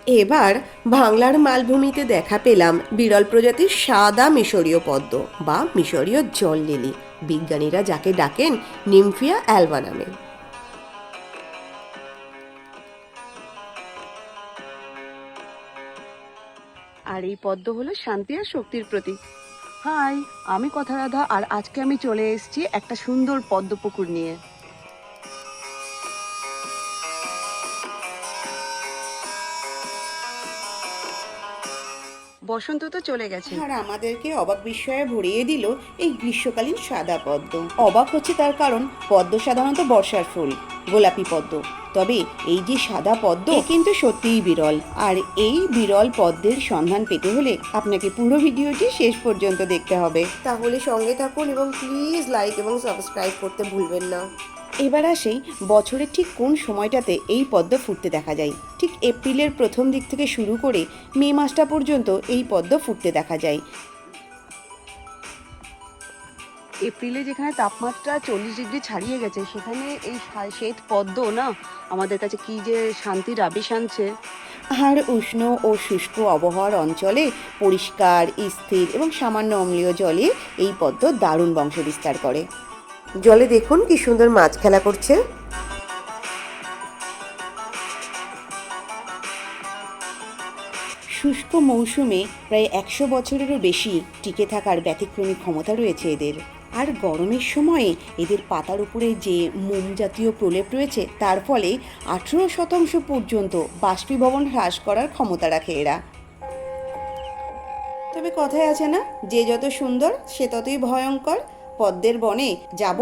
এবার বাংলার মালভূমিতে দেখা পেলাম বিরল প্রজাতির সাদা মিশরীয় পদ্ম বা মিশরীয় জল লিলি, বিজ্ঞানীরা যাকে ডাকেন নিমফিয়া অ্যালবা নামে। আর এই পদ্ম হলো শান্তি আর শক্তির প্রতীক। হাই, আমি কথা রাধা, আর আজকে আমি চলে এসেছি একটা সুন্দর পদ্ম পুকুর নিয়ে। বসন্ত তো চলে গেছে, আর আমাদেরকে অবাক বিস্ময়ে ভরিয়ে দিল এই গ্রীষ্মকালীন সাদা পদ্ম। অবাক হচ্ছে তার কারণ পদ্ম সাধারণত বর্ষার ফুল, গোলাপি পদ্ম। তবে এই যে সাদা পদ্ম কিন্তু সত্যিই বিরল। আর এই বিরল পদ্মের সন্ধান পেতে হলে আপনাকে পুরো ভিডিওটি শেষ পর্যন্ত দেখতে হবে। তাহলে সঙ্গে থাকুন এবং প্লিজ লাইক এবং সাবস্ক্রাইব করতে ভুলবেন না। এবার আসেই বছরের ঠিক কোন সময়টাতে এই পদ্ম ফুটতে দেখা যায়। ঠিক এপ্রিলের প্রথম দিক থেকে শুরু করে মে মাসটা পর্যন্ত এই পদ্ম ফুটতে দেখা যায়। এপ্রিলে যেখানে তাপমাত্রা 40 ডিগ্রি ছাড়িয়ে গেছে, সেখানে এই শ্বেত পদ্ম না আমাদের কাছে কি যে শান্তির আবেশ আনছে। আর উষ্ণ ও শুষ্ক আবহাওয়ার অঞ্চলে পরিষ্কার, স্থির এবং সামান্য অম্লীয় জলে এই পদ্ম দারুণ বংশ বিস্তার করে। জলে দেখুন কি সুন্দর মাছ খেলা করছে। শুষ্ক মৌসুমে প্রায় 100 বছরেরও বেশি টিকে থাকার ব্যতিক্রমী ক্ষমতা রয়েছে এদের। আর গরমের সময়ে এদের পাতার উপরে যে মোম জাতীয় প্রলেপ রয়েছে, তার ফলে 18% পর্যন্ত বাষ্পীভবন হ্রাস করার ক্ষমতা রাখে এরা। তবে কথায় আছে না, যে যত সুন্দর সে ততই ভয়ঙ্কর। পদ্মের বনে যাব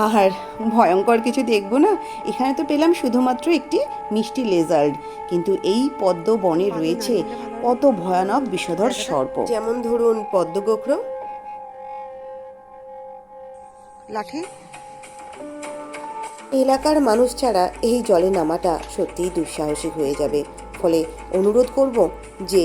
আর ভয়ঙ্কর কিছু দেখব না, এখানে তো পেলাম শুধুমাত্র একটি মিষ্টি লেজার্ড, কিন্তু এই পদ্ম বনে রয়েছে কত ভয়ানক বিষধর সর্প। যেমন ধরুন পদ্মগোখরো। লাঠি, এলাকার মানুষ ছাড়া এই জলে নামাটা সত্যিই দুঃসাহসিক হয়ে যাবে। ফলে অনুরোধ করব যে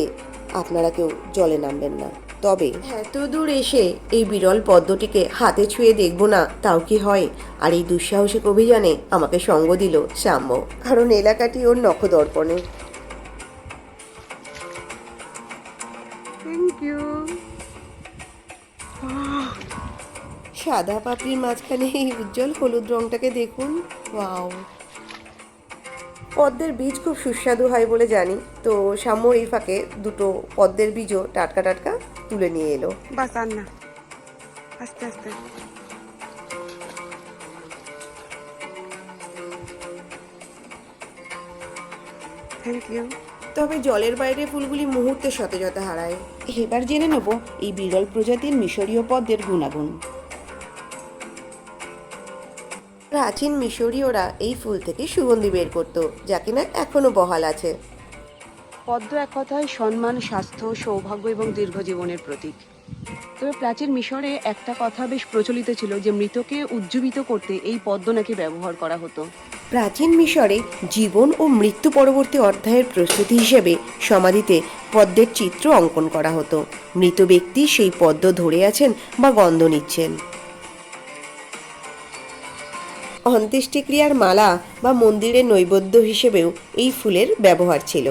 আপনারা কেউ জলে নামবেন না। তবে এত দূর এসে এই বিরল পদ্মটিকে হাতে ছুঁয়ে দেখব না, তাও কি হয়? আর এই দুঃসাহসিক অভিযানে আমাকে সঙ্গ দিল শ্যাম্য, কারণ এলাকাটি ওর নখদর্পণে। Thank you. সাদা পাপড়ির মাঝখানে এই উজ্জ্বল হলুদ রংটাকে দেখুন, ওয়াও! পদ্মের বীজ খুব সুস্বাদু হয় বলে জানি, তো শ্যাম্য এই ফাঁকে দুটো পদ্মের বীজও টাটকা টাটকা তুলে নিয়ে এলো। বাস আর না, আস্তে আস্তে। Thank you. তবে জলের বাইরে ফুলগুলি মুহূর্তে সতেজতা হারায়। এবার জেনে নেব এই বিরল প্রজাতির মিশরীয় পদ্মের গুণাগুণ। প্রাচীন মিশরীয়রা এই ফুল থেকে সুগন্ধি বের করত, যা কিনা এখনো বহাল আছে। পদ্ম এক কথায় সম্মান, স্বাস্থ্য, সৌভাগ্য এবং দীর্ঘজীবনের প্রতীক। তবে প্রাচীন মিশরে একটা কথা বেশ প্রচলিত ছিল যে মৃতকে উজ্জীবিত করতে এই পদ্ম নাকি ব্যবহার করা হতো। প্রাচীন মিশরে জীবন ও মৃত্যু পরবর্তী অধ্যায়ের প্রস্তুতি হিসেবে সমাধিতে পদ্মের চিত্র অঙ্কন করা হতো। মৃত ব্যক্তি সেই পদ্ম ধরে আছেন বা গন্ধ নিচ্ছেন। অন্ত্যেষ্টিক্রিয়ার মালা বা মন্দিরের নৈবেদ্য হিসেবেও এই ফুলের ব্যবহার ছিল।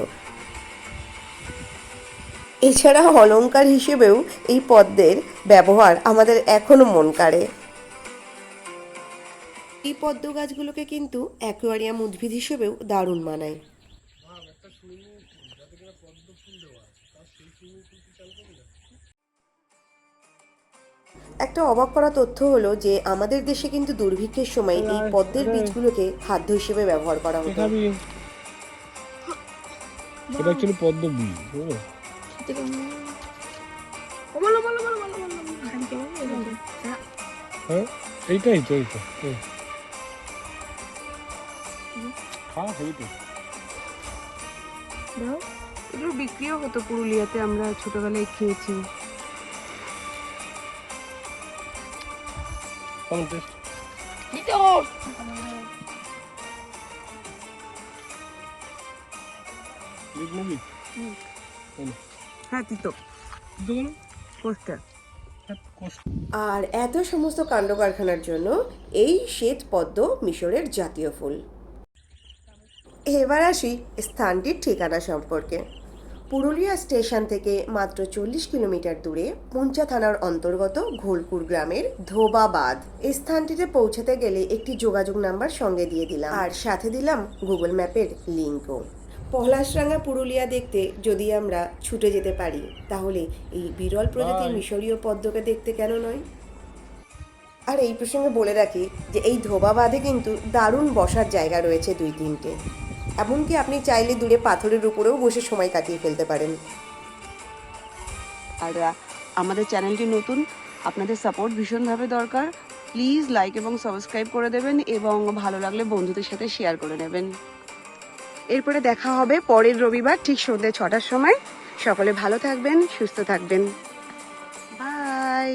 এছাড়া অলংকার হিসেবেও এই পদ্মের ব্যবহার আমাদের এখনো মন কাড়ে। এই পদ্ম গাছগুলোকে কিন্তু অ্যাকোয়ারিয়াম উদ্ভিদ হিসেবেও দারুণ মানায়। একটা অবাক করা তথ্য হলো যে আমাদের দেশে কিন্তু দুর্ভিক্ষের সময় এই পদ্মের বীজগুলোকে খাদ্য হিসেবে ব্যবহার করা হতো। এটা অ্যাকচুয়ালি পদ্ম বীজ, হ্যাঁ এইটাই তো, এইটা হ্যাঁ হইতো। এগুলো বিক্রিও হতো পুরুলিয়াতে, আমরা ছোটবেলায় খেয়েছি। কেমন টেস্ট? হ্যাঁ, তিতো কোস্টার। আর এত সমস্ত কাণ্ড কারখানার জন্য এই শ্বেত পদ্ম মিশরের জাতীয় ফুল। এবার আসি স্থানটির ঠিকানা সম্পর্কে। পুরুলিয়া স্টেশন থেকে মাত্র 40 কিলোমিটার দূরে পুঞ্চা থানার অন্তর্গত ঘোলপুর গ্রামের ধোবা বাঁধ। এই স্থানটিতে পৌঁছাতে গেলে একটি যোগাযোগ নাম্বার সঙ্গে দিয়ে দিলাম, আর সাথে দিলাম গুগল ম্যাপের লিঙ্কও। পলাশরাঙ্গা পুরুলিয়া দেখতে যদি আমরা ছুটে যেতে পারি, তাহলে এই বিরল প্রজাতির মিশরীয় পদ্মকে দেখতে কেন নয়? আর এই প্রসঙ্গে বলে রাখি যে এই ধোবা বাঁধে কিন্তু দারুণ বসার জায়গা রয়েছে 2-3টে। এমনকি আপনি চাইলে দূরে পাথরের উপরেও বসে সময় কাটিয়ে ফেলতে পারেন। আর আমাদের চ্যানেলটি নতুন, আপনাদের সাপোর্ট ভীষণভাবে দরকার। প্লিজ লাইক এবং সাবস্ক্রাইব করে দেবেন এবং ভালো লাগলে বন্ধুদের সাথে শেয়ার করে নেবেন। এরপরে দেখা হবে পরের রবিবার ঠিক সন্ধ্যে 6টার সময়। সকলে ভালো থাকবেন, সুস্থ থাকবেন। বাই।